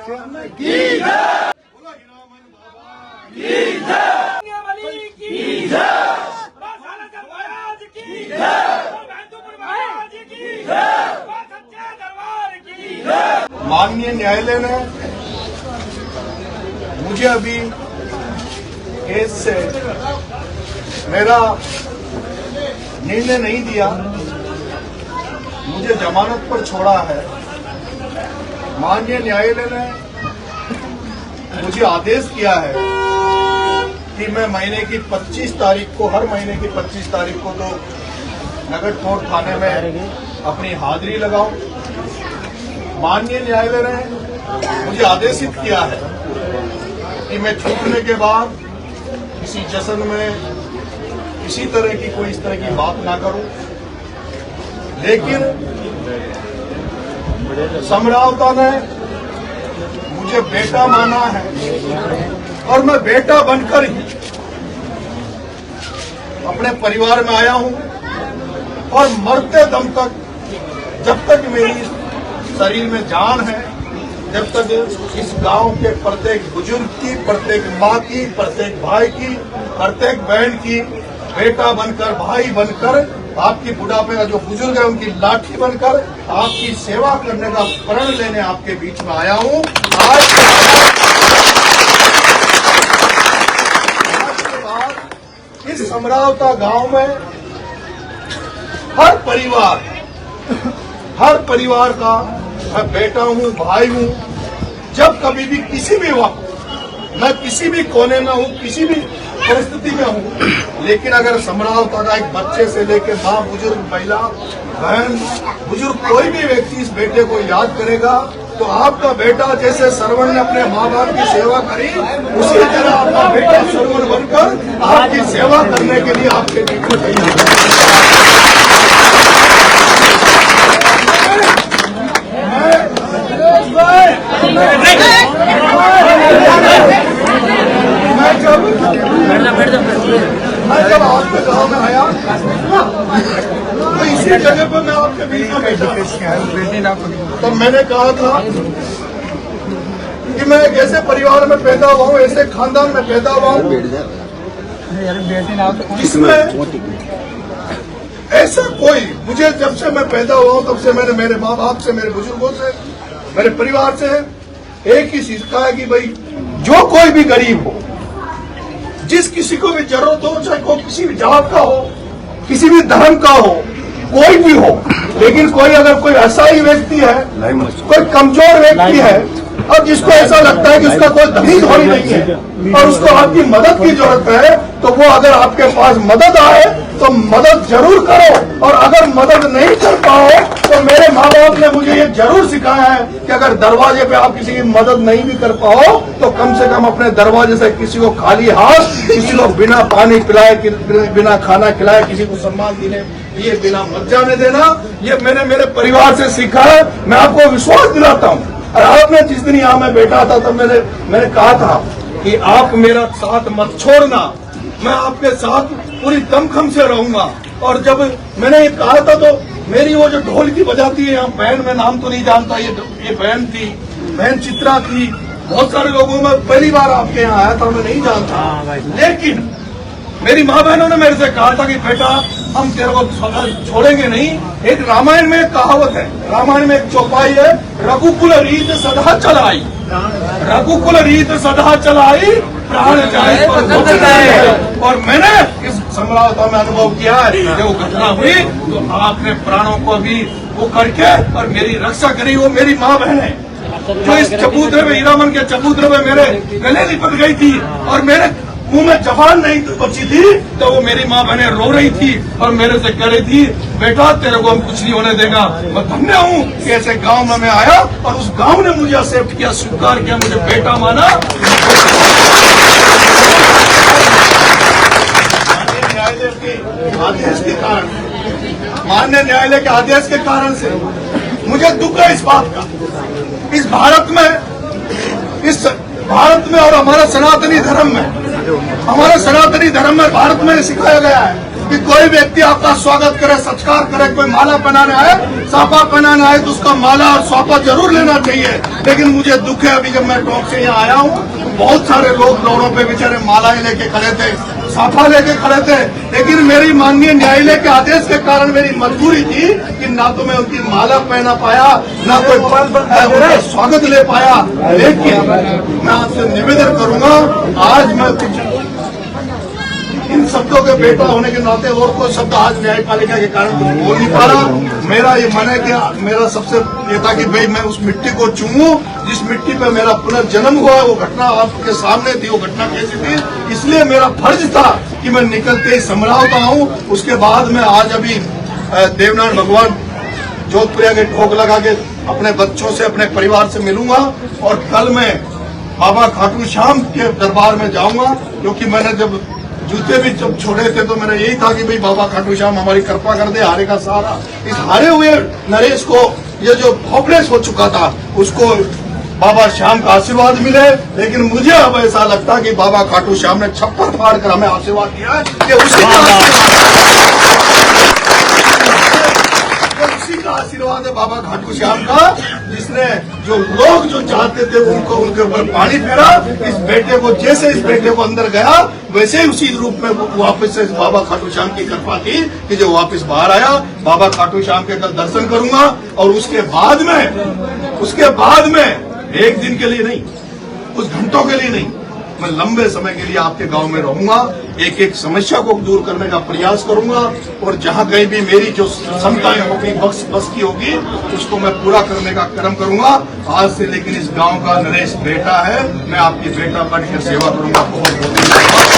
माननीय न्यायालय ने मुझे अभी केस से मेरा निर्णय नहीं दिया, मुझे जमानत पर छोड़ा है। माननीय न्यायालय ने मुझे आदेश किया है कि मैं महीने की 25 तारीख को, हर महीने की 25 तारीख को तो नगर कोर्ट थाने में अपनी हाजिरी लगाऊं। माननीय न्यायालय ने मुझे आदेशित किया है कि मैं छूटने के बाद किसी जश्न में किसी तरह की कोई इस तरह की बात ना करूं, लेकिन समरावता ने मुझे बेटा माना है और मैं बेटा बनकर ही अपने परिवार में आया हूं और मरते दम तक, जब तक मेरी शरीर में जान है, जब तक इस गांव के प्रत्येक बुजुर्ग की, प्रत्येक माँ की, प्रत्येक भाई की, प्रत्येक बहन की बेटा बनकर, भाई बनकर, आपकी बुढ़ापे का जो बुजुर्ग है उनकी लाठी बनकर आपकी सेवा करने का प्रण लेने आपके बीच में आया हूं। आज के बाद इस समरावता गांव में हर परिवार का मैं बेटा हूं, भाई हूं। जब कभी भी किसी भी वक्त मैं किसी भी कोने में हूं, किसी भी परिस्थिति में हूं, लेकिन अगर समरावता का एक बच्चे से लेकर माँ, बुजुर्ग, महिला, बहन, बुजुर्ग, कोई भी व्यक्ति इस बेटे को याद करेगा तो आपका बेटा जैसे सरवण ने अपने माँ बाप की सेवा करी, उसी तरह आपका बेटा सरवण बनकर आपकी सेवा करने के लिए आपके बीच में तैयार है। मैं जब आपके गांव में आया तो इसी जगह पर मैं आपके बीच में बैठा, तब मैंने कहा था कि मैं एक ऐसे परिवार में पैदा हुआ हूँ, ऐसे खानदान में पैदा हुआ हूँ जिसमें ऐसा कोई, मुझे जब से मैं पैदा हुआ हूँ तब से मैंने मेरे माँ बाप से, मेरे बुजुर्गों से, मेरे परिवार से एक ही सीखा है कि भाई जो कोई भी गरीब हो, जिस किसी को भी जरूरत हो, चाहे कोई किसी भी जात का हो, किसी भी धर्म का हो, कोई भी हो, लेकिन कोई अगर कोई असहाय व्यक्ति है, कोई कमजोर व्यक्ति है और जिसको ऐसा लगता है कि उसका कोई धनी थोड़ी नहीं है और उसको आपकी मदद की जरूरत है, तो वो अगर आपके पास मदद आए तो मदद जरूर करो, और अगर मदद नहीं कर पाओ तो मेरे माँ बाप ने मुझे ये जरूर सिखाया है कि अगर दरवाजे पे आप किसी की मदद नहीं भी कर पाओ तो कम से कम अपने दरवाजे से किसी को खाली हाथ, किसी को बिना पानी पिलाए, बिना खाना खिलाए, किसी को सम्मान देने ये बिना मत जाने देना। ये मैंने मेरे परिवार से सीखा है। मैं आपको विश्वास दिलाता हूँ, और आपने जिस दिन यहाँ मैं बैठा था तब मैंने कहा था कि आप मेरा साथ मत छोड़ना, मैं आपके साथ पूरी दमखम से रहूंगा। और जब मैंने ये कहा था तो मेरी वो जो ढोल की बजाती है यहाँ बहन, मैं नाम तो नहीं जानता, ये बहन थी, बहन चित्रा थी, बहुत सारे लोगों में पहली बार आपके यहाँ आया था, मैं नहीं जानता, लेकिन मेरी माँ बहनों ने मेरे से कहा था कि बेटा हम तेरे को छोड़ेंगे नहीं। एक रामायण में एक कहावत है, रामायण में एक चौपाई है, रघुकुल रीत सदा चलाई, रघुकुल रीत सदा चलाई, प्राण जाए पर दुख जाए। और मैंने इस समरावता में अनुभव किया है, जब वो घटना हुई तो आपने प्राणों को भी वो करके और मेरी रक्षा करी। वो मेरी माँ बहन है जो इस चबूतरे में, हीरामन के चबूतरे में मेरे गले लिपट गई थी और मेरे मुंह में जबान नहीं बची थी, तो वो मेरी माँ बहनें रो रही थी और मेरे से कह रही थी बेटा तेरे को हम कुछ नहीं होने देगा। मैं धन्य हूँ कि ऐसे गांव में मैं आया और उस गांव ने मुझे एक्सेप्ट किया, स्वीकार किया, मुझे बेटा माना। न्यायालय के आदेश के कारण, माननीय न्यायालय के आदेश के कारण से मुझे दुख है इस बात का, इस भारत में और हमारा सनातनी धर्म में, भारत में सिखाया गया है कि कोई व्यक्ति आपका स्वागत करे, सत्कार करे, कोई माला पहनाने आए, साफा पहनाने आए तो उसका माला और साफा जरूर लेना चाहिए। लेकिन मुझे दुख है, अभी जब मैं टॉक से यहाँ आया हूँ तो बहुत सारे लोग रोडों पे बेचारे मालाएं लेके खड़े थे, साफा लेके खड़े थे, लेकिन मेरी माननीय न्यायालय के आदेश के कारण मेरी मजबूरी थी कि ना तो मैं उनकी माला पहना पाया, ना कोई उनका स्वागत ले पाया। लेकिन मैं आपसे निवेदन करूंगा, आज मैं इन शब्दों के बेटा होने के नाते और कोई शब्द आज न्यायपालिका के कारण बोल नहीं पा रहा। मेरा ये मन है कि मेरा सबसे ये था कि भाई मैं उस मिट्टी को चूमूं जिस मिट्टी पे मेरा पुनर्जन्म हुआ। वो घटना आपके सामने थी, वो घटना कैसी थी, इसलिए मेरा फर्ज था कि मैं निकलते ही समझाता हूं। उसके बाद मैं आज अभी देवनारायण भगवान जोधपुरिया के ठोक लगा के अपने बच्चों से, अपने परिवार से मिलूंगा और कल मैं बाबा खाटू श्याम के दरबार में जाऊंगा, क्योंकि मैंने जब जूते भी जब छोड़े थे तो मेरा यही था कि भाई बाबा खाटू श्याम हमारी कृपा कर दे, हारे का सहारा। इस हारे हुए नरेश को ये जो होपलेस हो चुका था उसको बाबा श्याम का आशीर्वाद मिले। लेकिन मुझे अब ऐसा लगता है कि बाबा खाटू श्याम ने छप्पर फाड़ कर हमें आशीर्वाद दिया है कि उसी का आशीर्वाद है बाबा खाटू श्याम का, जिसने जो लोग जो चाहते थे उनको उनके ऊपर पानी फेरा। इस बेटे को, जैसे इस बेटे को अंदर गया वैसे ही उसी रूप में वापस से बाबा खाटू श्याम की कृपा थी कि जो वापस बाहर आया। बाबा खाटू श्याम के कल दर्शन करूंगा और उसके बाद में एक दिन के लिए नहीं, कुछ घंटों के लिए नहीं, मैं लंबे समय के लिए आपके गांव में रहूंगा, एक एक समस्या को दूर करने का प्रयास करूंगा और जहां कहीं भी मेरी जो क्षमताएं होगी, बस की होगी, उसको मैं पूरा करने का कर्म करूंगा आज से। लेकिन इस गांव का नरेश बेटा है, मैं आपकी बेटा बन के सेवा करूंगा। बहुत बहुत धन्यवाद।